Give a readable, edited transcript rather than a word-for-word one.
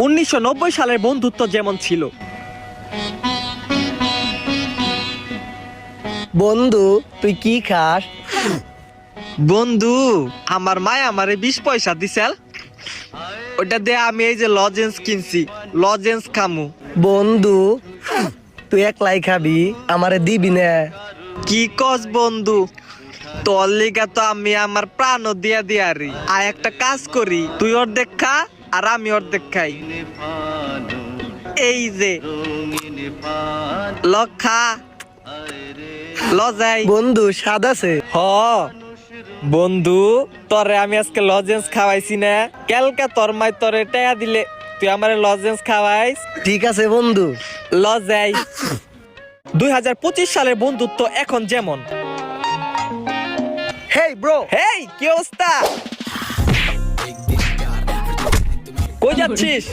1990 সালের বন্ধুত্ব যেমন ছিল। বন্ধু তুই কি খাস? বন্ধু আমার মায় আমারে 20 পয়সা দিছেল, ওটা দিয়ে আমি এই যে লজেন্স কিনছি, লজেন্স খামু। বন্ধু তুই একলাই খাবি, আমারে দিবি না? কি কস বন্ধু, তোর লিগা তো আমি আমার প্রাণও দিয়া দিয়ারি। আর একটা কাজ করি, তুই অর্ধেক খা আর আমি অর্ধেক খাই। এই যে লক্ষা লজাই। বন্ধু স্বাদ আছে? হ বন্ধু, তোরে আমি আজকে লজেন্স খাওয়াইছি না, কালকে তোর মাই তোরে টাকা দিলে তুই আমারে লজেন্স খাওয়াইস। ঠিক আছে বন্ধু। লজাই। 2025 সালের বন্ধুত্ব এখন যেমন। হেই ব্রো, হেই কি অবস্থা, কই যাচ্ছিস?